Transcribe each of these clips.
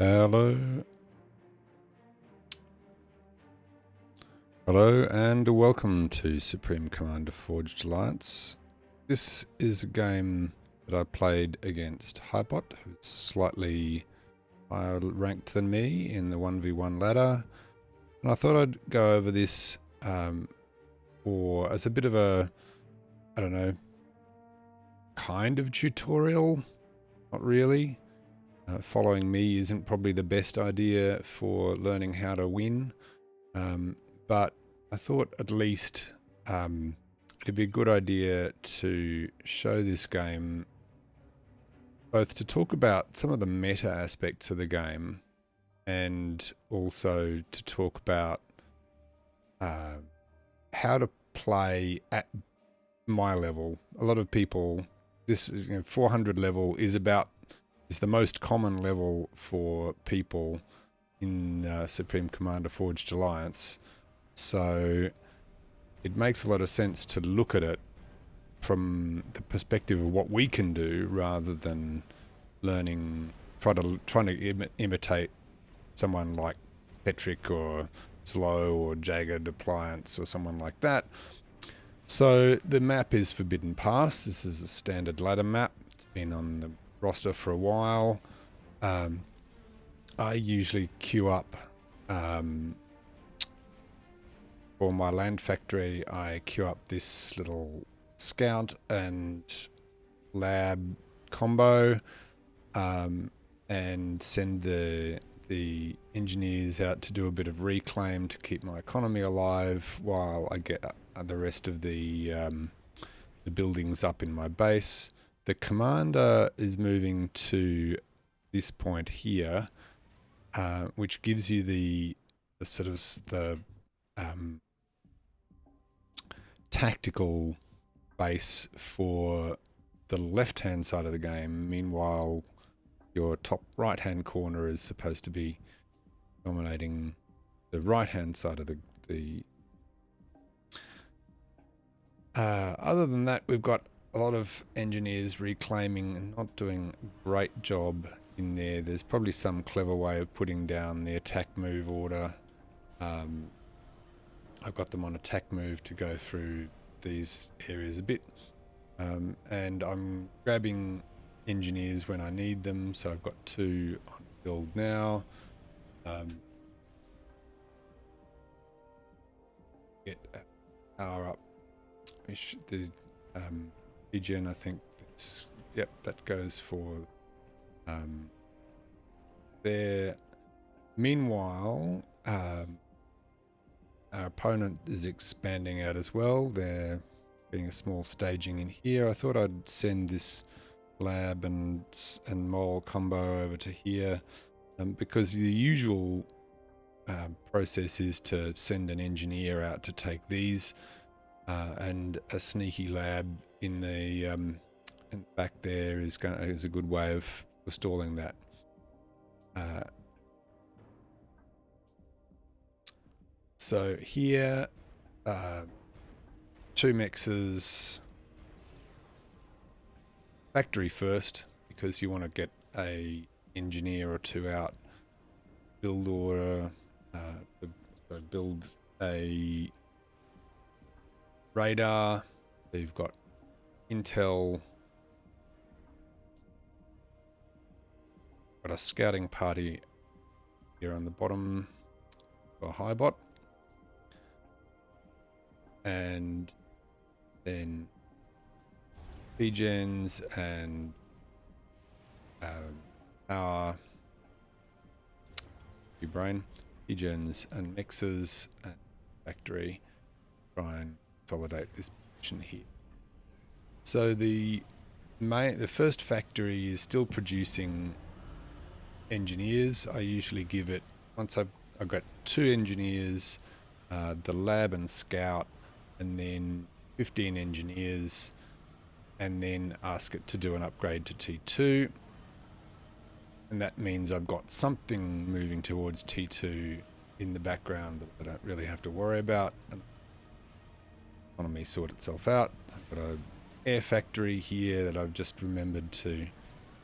Hello. Hello and welcome to Supreme Commander Forged Alliance. This is a game that I played against Highbot, who's slightly higher ranked than me in the 1v1 ladder. And I thought I'd go over this or as a bit of a, I don't know, kind of tutorial. Not really. Following me isn't probably the best idea for learning how to win. But I thought at least it'd be a good idea to show this game, both to talk about some of the meta aspects of the game and also to talk about how to play at my level. A lot of people, this 400 level is the most common level for people in Supreme Commander Forged Alliance. So it makes a lot of sense to look at it from the perspective of what we can do rather than trying to imitate someone like Petrick or Slow or Jagged Appliance or someone like that. So the map is Forbidden Pass. This is a standard ladder map. It's been on the roster for a while. I usually queue up for my land factory. I queue up this little scout and lab combo and send the engineers out to do a bit of reclaim to keep my economy alive while I get the rest of the buildings up in my base. The commander is moving to this point here, which gives you the sort of the tactical base for the left-hand side of the game. Meanwhile, your top right-hand corner is supposed to be dominating the right-hand side of the other than that, we've got a lot of engineers reclaiming and not doing a great job in there. There's probably some clever way of putting down the attack move order. I've got them on attack move to go through these areas a bit. And I'm grabbing engineers when I need them, so I've got 2 on build now. Get power up. The regen, I think that's, yep, that goes for there. Meanwhile, our opponent is expanding out as well. They're getting a small staging in here. I thought I'd send this lab and mole combo over to here because the usual process is to send an engineer out to take these and a sneaky lab in the back there is a good way of stalling that. So here, 2 mixes, factory first, because you want to get a engineer or 2 out. Build order, build a radar. So you've got intel, got a scouting party here on the bottom for Highbot. And then P-gens and power, brain, P-gens and mixers and factory. Try and consolidate this position here. So the first factory is still producing engineers. I usually give it, once I've got 2 engineers, the lab and scout, and then 15 engineers, and then ask it to do an upgrade to T2. And that means I've got something moving towards T2 in the background that I don't really have to worry about. And economy sort itself out. So I've got an air factory here that I've just remembered to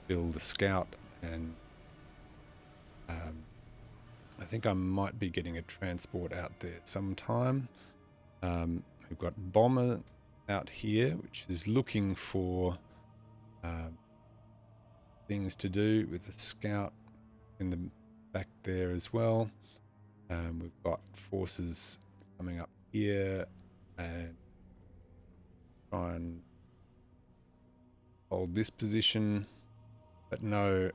build a scout and I think I might be getting a transport out there sometime. We've got Bomber out here, which is looking for things to do with the scout in the back there as well. We've got forces coming up here and try and hold this position, but no,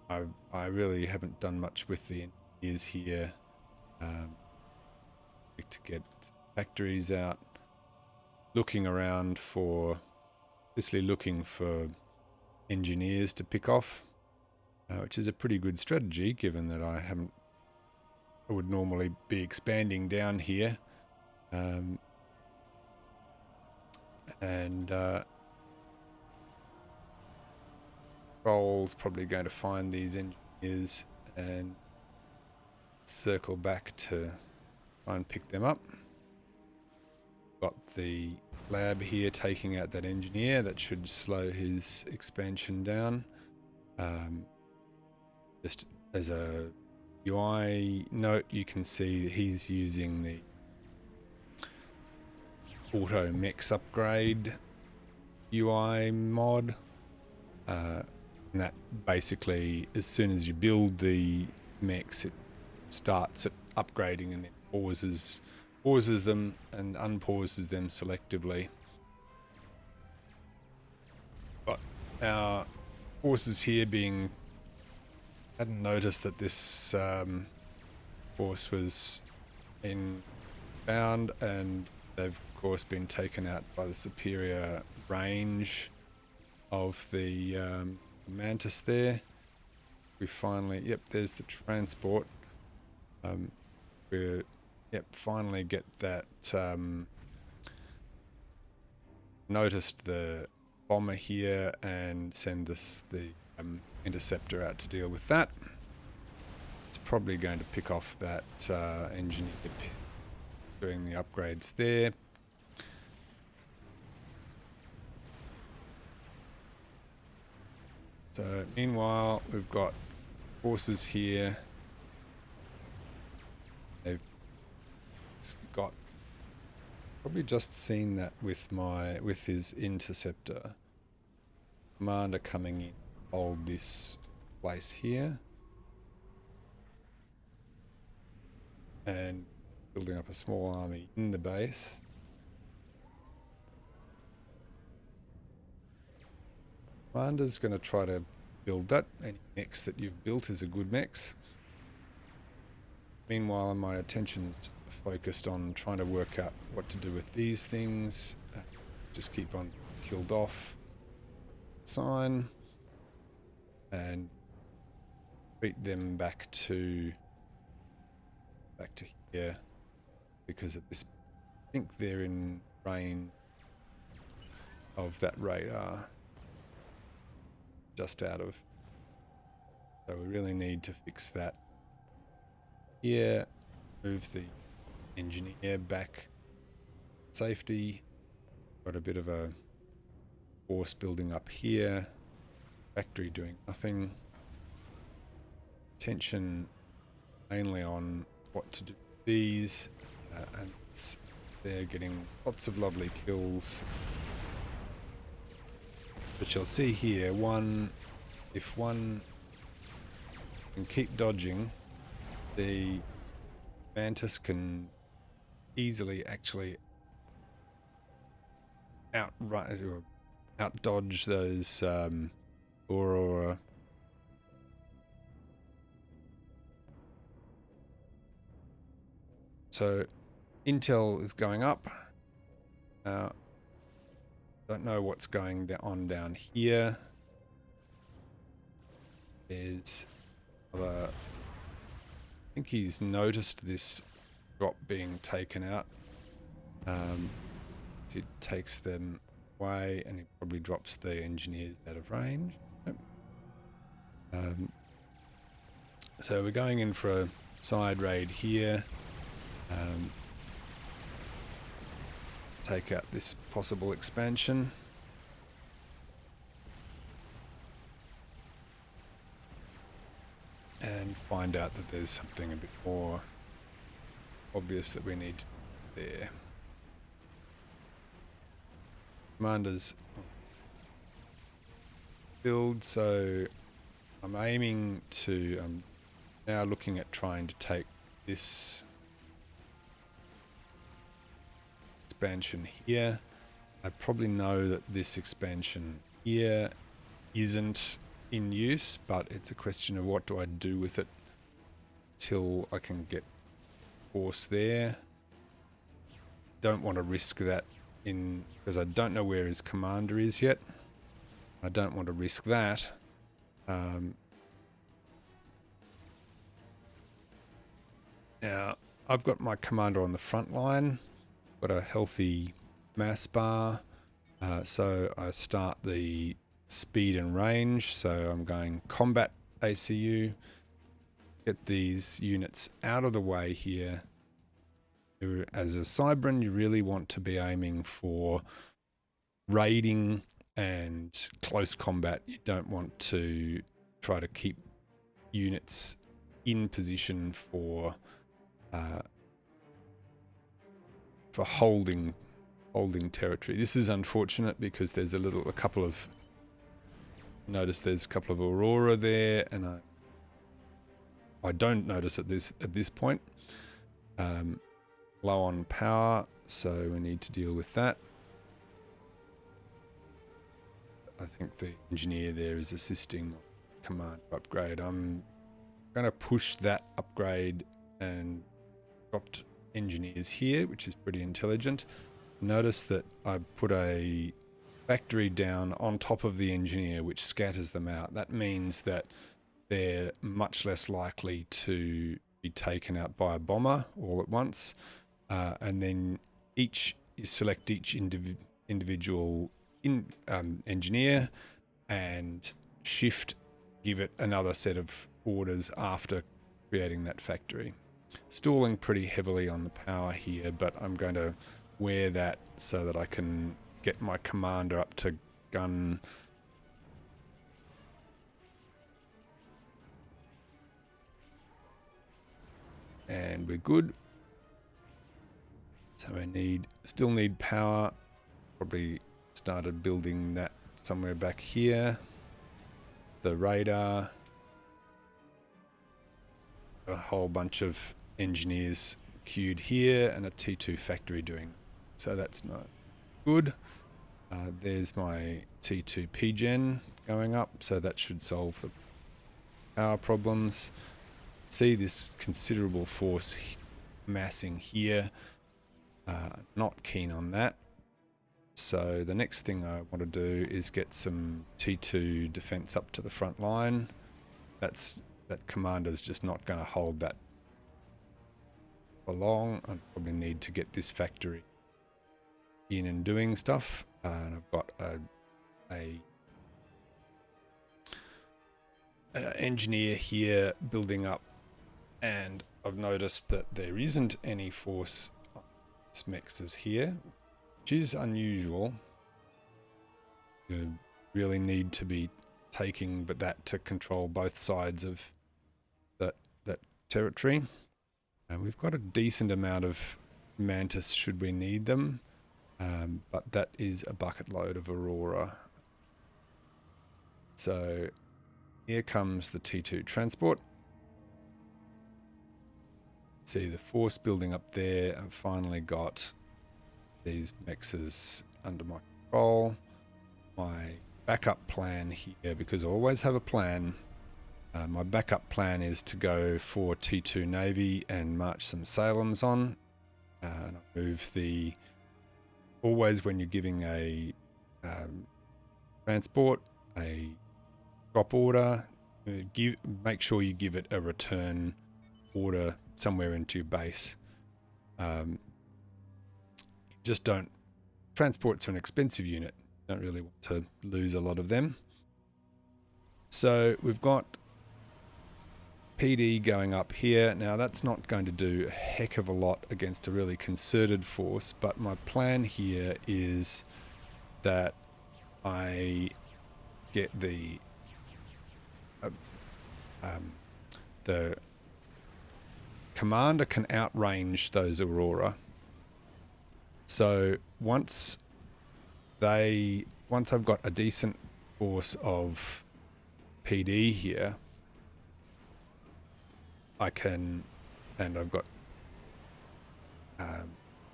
I really haven't done much with the engineers here. To get factories out, looking around for, obviously looking for engineers to pick off, which is a pretty good strategy given that I would normally be expanding down here, Troll's probably going to find these engineers and circle back to try and pick them up. Got the lab here taking out that engineer. That should slow his expansion down. Just as a UI note, you can see he's using the auto mechs upgrade UI mod, and that basically, as soon as you build the mechs, it starts at upgrading and then pauses them and unpauses them selectively. But our forces here hadn't noticed that this force was inbound, and they've of course been taken out by the superior range of the Mantis there. We finally, yep, there's the transport. We finally get that, noticed the bomber here and send the interceptor out to deal with that. It's probably going to pick off that engineer doing the upgrades there. So meanwhile, we've got forces here. They've got probably just seen that with his interceptor. Commander coming in, hold this place here, and building up a small army in the base. Commander's going to try to build that. Any mechs that you've built is a good mechs. Meanwhile, my attention's focused on trying to work out what to do with these things. Just keep on killed off. Sign. And beat them back to here, because at this, I think they're in range of that radar. Just out of. So we really need to fix that. Here, move the engineer back. Safety. Got a bit of a force building up here. Factory doing nothing. Attention mainly on what to do with these, and they're getting lots of lovely kills. But you'll see here, if one can keep dodging, the Mantis can easily actually out dodge those Aurora. So intel is going up. Don't know what's going on down here. There's other. I think he's noticed this drop being taken out. It takes them away, and he probably drops the engineers out of range. Nope. So we're going in for a side raid here. Take out this possible expansion. And find out that there's something a bit more obvious that we need there. Commanders build, so I'm aiming to, now looking at trying to take this expansion here. I probably know that this expansion here isn't in use, but it's a question of what do I do with it till I can get force there. Don't want to risk that in, because I don't know where his commander is yet. I don't want to risk that. Now, I've got my commander on the front line, got a healthy mass bar, so I start the speed and range, so I'm going combat ACU, get these units out of the way here. As a Cybran, you really want to be aiming for raiding and close combat. You don't want to try to keep units in position for holding territory. This is unfortunate because there's notice there's a couple of Aurora there, and I don't notice at this point. Low on power, so we need to deal with that. I think the engineer there is assisting command upgrade. I'm going to push that upgrade and dropped engineers here, which is pretty intelligent. Notice that I put a factory down on top of the engineer, which scatters them out. That means that they're much less likely to be taken out by a bomber all at once. And then select each individual engineer and give it another set of orders after creating that factory. Stalling pretty heavily on the power here, but I'm going to wear that so that I can get my commander up to gun. And we're good. So I still need power. Probably started building that somewhere back here. The radar. A whole bunch of engineers queued here and a T2 factory doing. So that's not good. There's my T2 PGen going up, so that should solve the power problems. See this considerable force massing here. Not keen on that. So the next thing I want to do is get some T2 defense up to the front line. That commander's just not going to hold that for long. I probably need to get this factory in and doing stuff. And I've got an engineer here building up, and I've noticed that there isn't any force on this mixes here, which is unusual. You really need to be taking that to control both sides of that territory. And we've got a decent amount of Mantis should we need them, but that is a bucket load of Aurora. So here comes the T2 transport. See the force building up there. I've finally got these mexes under my control. My backup plan here, because I always have a plan. My backup plan is to go for T2 Navy and march some Salems on. And I move always when you're giving a transport, a drop order, make sure you give it a return order somewhere into your base. Just don't. Transports are an expensive unit. Don't really want to lose a lot of them. So we've got PD going up here. Now that's not going to do a heck of a lot against a really concerted force, but my plan here is that I get the the commander can outrange those Aurora. So once I've got a decent force of PD here, I can, and I've got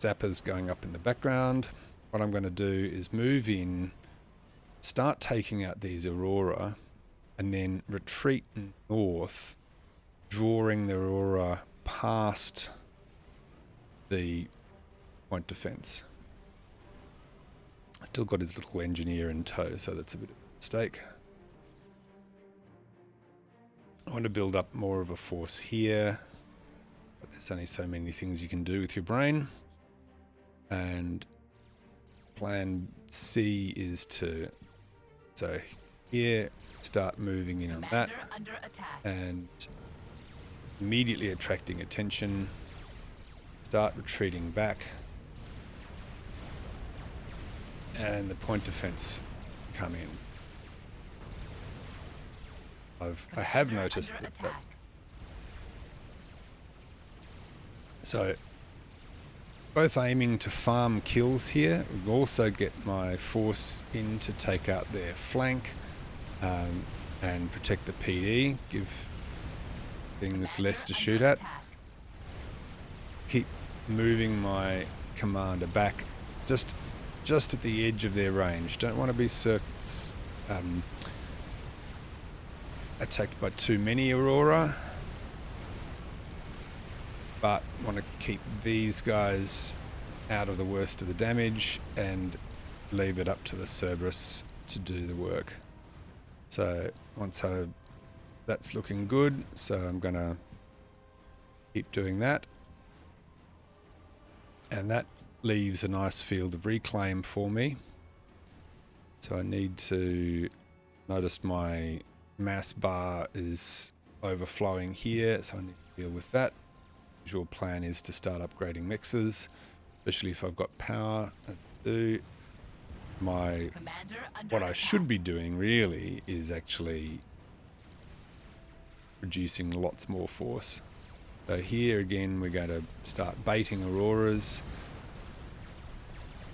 zappers going up in the background. What I'm going to do is move in, start taking out these Aurora, and then retreat north, drawing the Aurora past the point defense. Still got his little engineer in tow, so that's a bit of a mistake. I want to build up more of a force here, but there's only so many things you can do with your brain. And plan C is to, so here, start moving in on that, and immediately attracting attention, start retreating back, and the point defense come in. I have noticed that. So both aiming to farm kills here. We'll also get my force in to take out their flank and protect the PD, give things less to shoot at. Keep moving my commander back just at the edge of their range. Don't want to be attacked by too many Aurora, but want to keep these guys out of the worst of the damage and leave it up to the Cerberus to do the work. So that's looking good, so I'm going to keep doing that. And that leaves a nice field of reclaim for me. So I need to notice my mass bar is overflowing here, so I need to deal with that. Usual plan is to start upgrading mixers, especially if I've got power, as I do. What I should be doing really is actually producing lots more force. So here again we're going to start baiting Auroras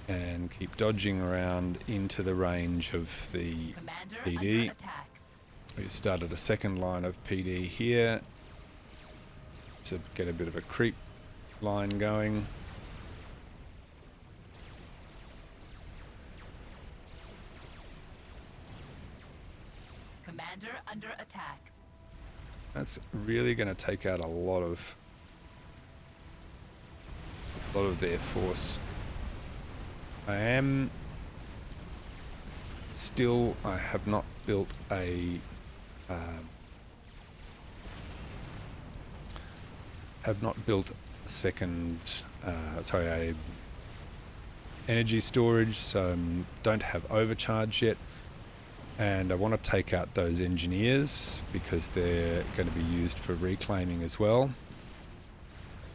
and keep dodging around into the range of the PD. We started a second line of PD here to get a bit of a creep line going. Commander under attack. That's really going to take out a lot of their force. I have not built a second, a energy storage, so don't have overcharge yet. And I want to take out those engineers because they're going to be used for reclaiming as well.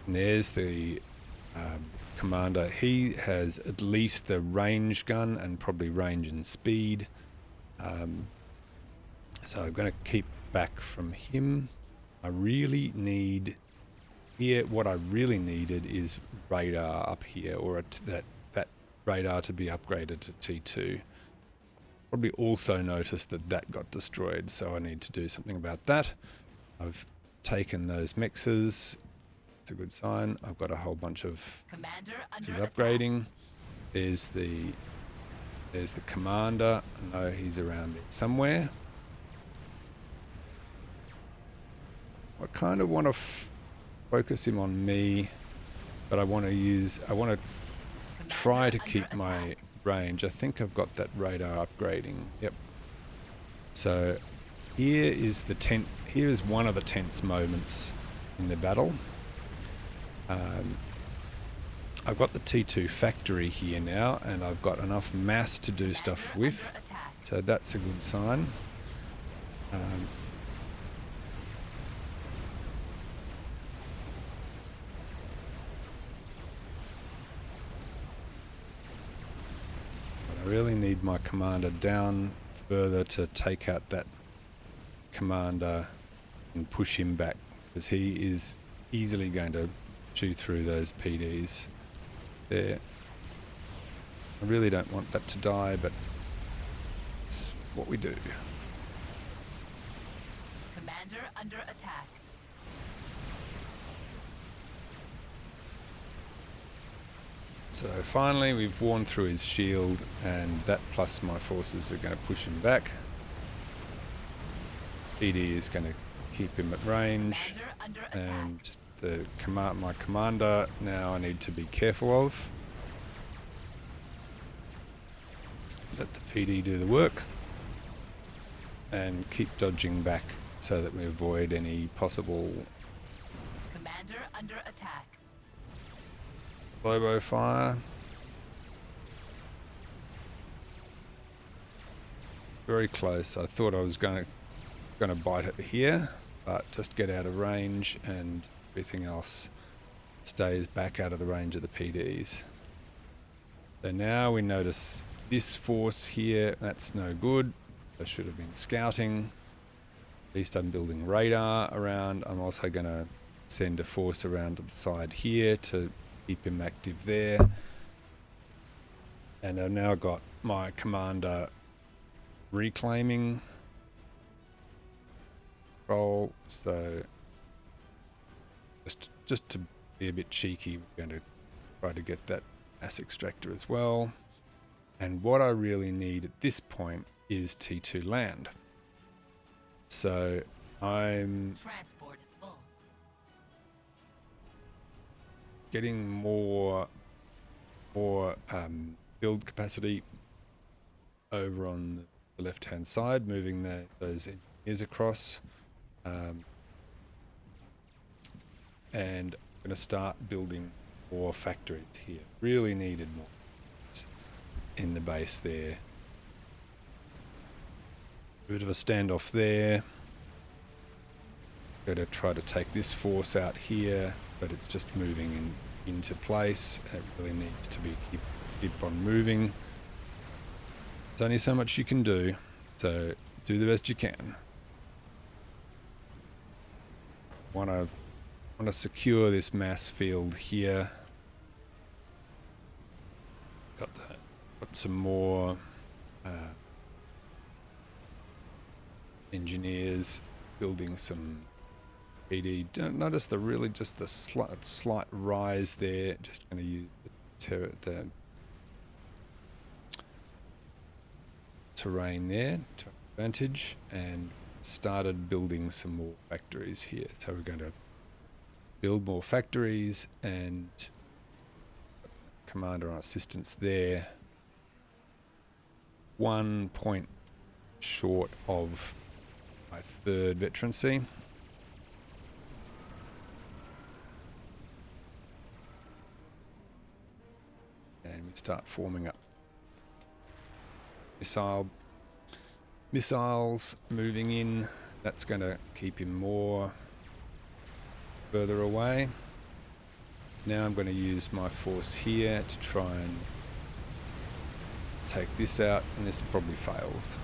And there's the commander. He has at least the range gun and probably range and speed. So I'm going to keep back from him. I really need here. What I really needed is radar up here, or that radar to be upgraded to T2. Probably also noticed that got destroyed, so I need to do something about that. I've taken those mixers. It's a good sign. I've got a whole bunch of mixers upgrading. There's the commander. I know he's around there somewhere. I kind of want to focus him on me, but I want to try to keep my range. I think I've got that radar upgrading. Yep. So here is one of the tense moments in the battle. I've got the T2 factory here now, and I've got enough mass to do stuff with, so that's a good sign. I really need my commander down further to take out that commander and push him back because he is easily going to chew through those PDs there. I really don't want that to die, but it's what we do. Commander under attack. So finally we've worn through his shield, and that plus my forces are going to push him back. PD is going to keep him at range, and my commander now I need to be careful of. Let the PD do the work and keep dodging back so that we avoid any possible Commander under attack. Lobo fire. Very close. I thought I was going to bite it here, but just get out of range and everything else stays back out of the range of the PDs. So now we notice this force here, that's no good. I should have been scouting. At least I'm building radar around. I'm also going to send a force around to the side here to keep him active there. And I've now got my commander reclaiming control. So just to be a bit cheeky, we're going to try to get that mass extractor as well. And what I really need at this point is T2 land. So I'm Transport is full. getting more build capacity over on the left-hand side, moving those engineers across, and I'm going to start building more factories here. Really needed more in the base there. A bit of a standoff there. Going to try to take this force out here, but it's just moving into place. It really needs to be keep on moving. There's only so much you can do, so do the best you can. Want to secure this mass field here. Got some more engineers building some PD. Don't notice the slight rise there. Just going to use the terrain there to advantage, and started building some more factories here. So we're going to build more factories, and commander on assistance there. 1 point short of my third veterancy. And we start forming up missiles moving in. That's going to keep him more further away. Now I'm going to use my force here to try and take this out, and this probably fails.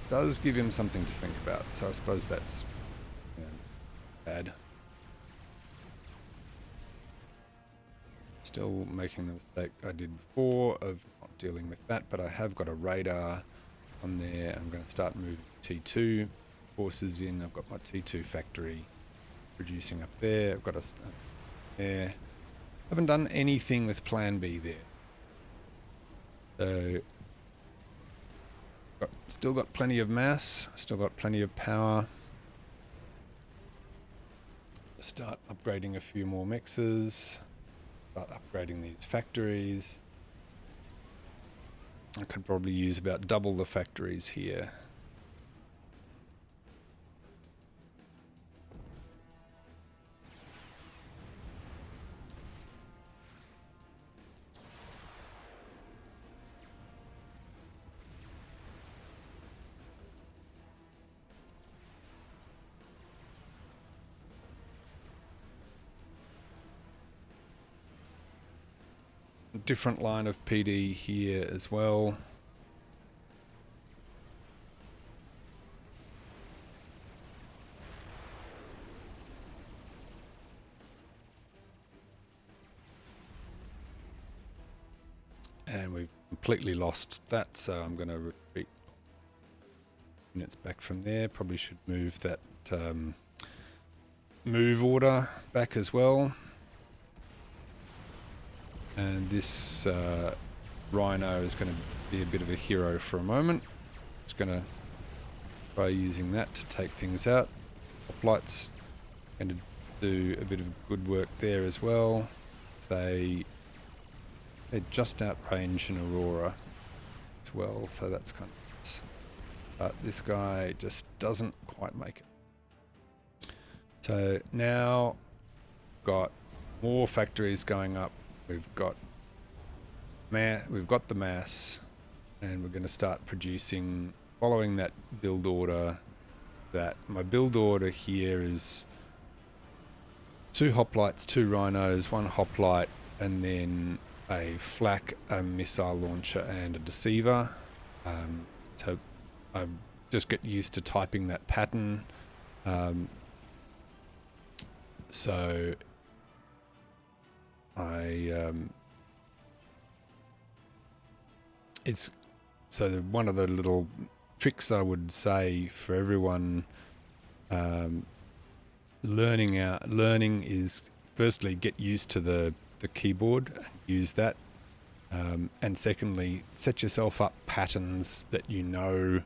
Does give him something to think about, so I suppose that's bad. Still making the mistake I did before of not dealing with that, but I have got a radar on there. I'm going to start moving T2 forces in. I've got my T2 factory producing up there. I've got a there. Haven't done anything with Plan B there. So still got plenty of mass, still got plenty of power. Start upgrading a few more mixers. Start upgrading these factories. I could probably use about double the factories here. Different line of PD here as well. And we've completely lost that, so I'm going to retreat units back from there. Probably should move that move order back as well. And this Rhino is going to be a bit of a hero for a moment. It's going to try using that to take things out. Hoplites going to do a bit of good work there as well. They're just outrange an Aurora as well, so that's kind of nice. But this guy just doesn't quite make it. So now got more factories going up. We've got the mass, and we're going to start producing following that build order. That my build order here is 2 hoplites, 2 rhinos, 1 hoplite, and then a flak, a missile launcher, and a deceiver. So I just get used to typing that pattern. So it's so one of the little tricks I would say for everyone learning is firstly get used to the keyboard and use that, and secondly set yourself up patterns that you know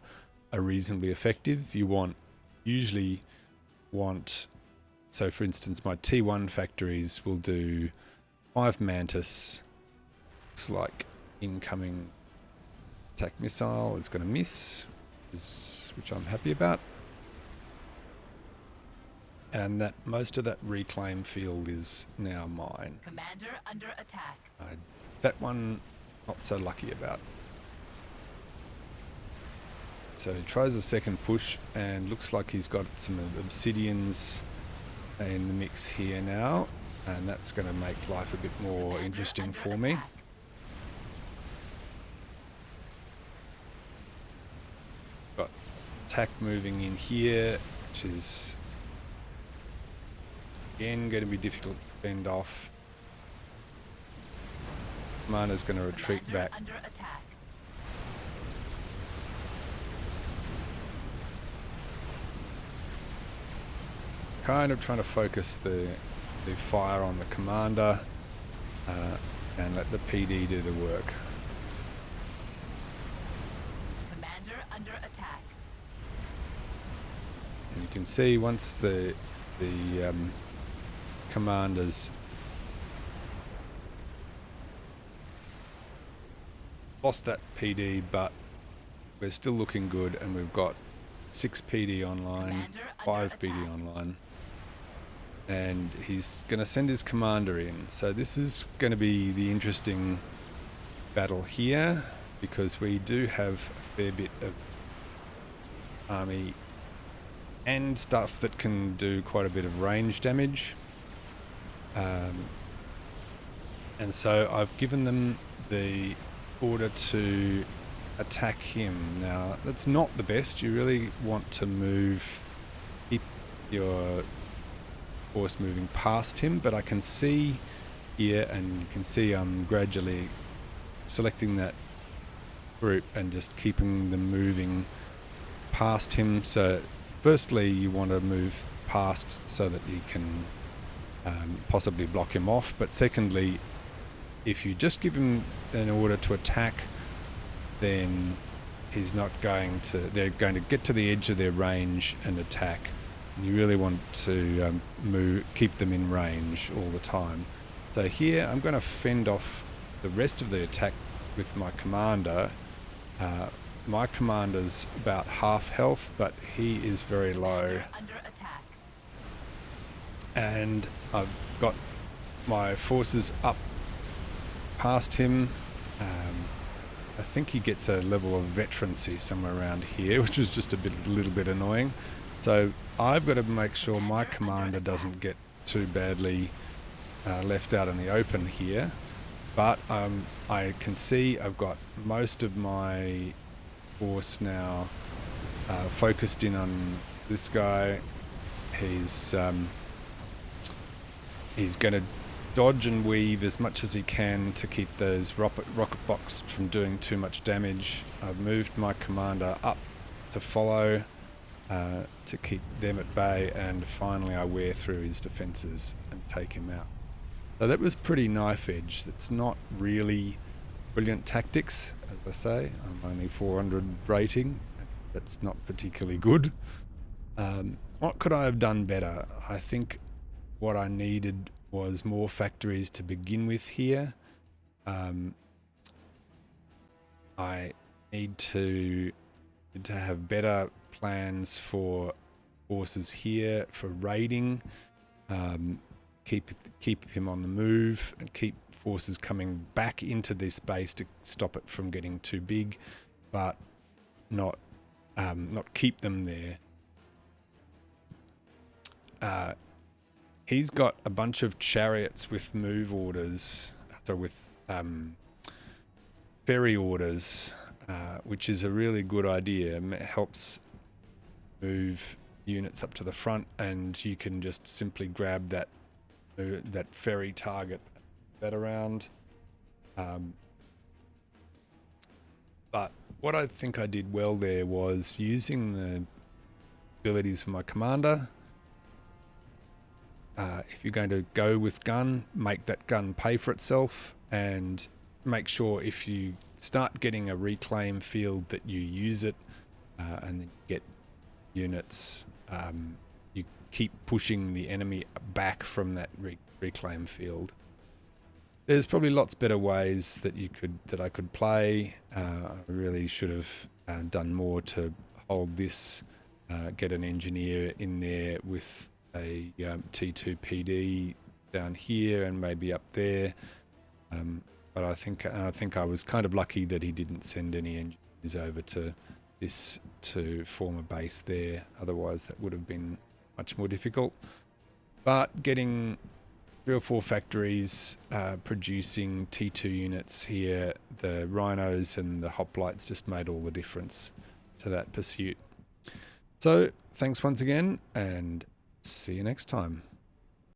are reasonably effective. You usually want so for instance my T1 factories will do 5 Mantis. Looks like incoming attack missile is going to miss, which I'm happy about. And that most of that reclaim field is now mine. Commander under attack. That one, not so lucky about. So he tries a second push and looks like he's got some obsidians in the mix here now. And that's going to make life a bit more Commander interesting under for me. attack. Got attack moving in here, which is again going to be difficult to fend off. Commander's going to retreat Commander back. under attack. Kind of trying to focus the fire on the commander and let the PD do the work. Commander under attack. And you can see once the commanders lost that PD, but we're still looking good, and we've got 6 PD online, Commander 5 under PD attack. online. And he's going to send his commander in. So this is going to be the interesting battle here, because we do have a fair bit of army and stuff that can do quite a bit of range damage. And so I've given them the order to attack him. Now, that's not the best. You really want to keep your force moving past him, but I can see here, and you can see I'm gradually selecting that group and just keeping them moving past him. So firstly you want to move past so that you can possibly block him off, but secondly, if you just give him an order to attack, then they're going to get to the edge of their range and attack. And you really want to keep them in range all the time. So here I'm going to fend off the rest of the attack with my commander. My commander's about half health, but he is very low. Commander under attack. And I've got my forces up past him. I think he gets a level of veterancy somewhere around here, which is just a little bit annoying. So I've got to make sure my commander doesn't get too badly left out in the open here. But I can see I've got most of my force now focused in on this guy. He's going to dodge and weave as much as he can to keep those rocket box from doing too much damage. I've moved my commander up to follow to keep them at bay, and finally I wear through his defences and take him out. So that was pretty knife edge. That's not really brilliant tactics, as I say. I'm only 400 rating. That's not particularly good. What could I have done better? I think what I needed was more factories to begin with here. I need to have better plans for forces here for raiding. Keep him on the move and keep forces coming back into this base to stop it from getting too big, but not keep them there. He's got a bunch of chariots with move orders, so with ferry orders, which is a really good idea. It helps move units up to the front, and you can just simply grab that ferry target that around. But what I think I did well there was using the abilities for my commander. If you're going to go with gun, make that gun pay for itself, and make sure if you start getting a reclaim field that you use it, and then get units. You keep pushing the enemy back from that reclaim field. There's probably lots better ways that I could play. I really should have done more to hold this. Get an engineer in there with a T2 PD down here and maybe up there. But I think I was kind of lucky that he didn't send any engineers over to this to form a base there. Otherwise, that would have been much more difficult. But getting 3 or 4 factories producing T2 units here, the rhinos and the hoplites just made all the difference to that pursuit. So thanks once again, and see you next time.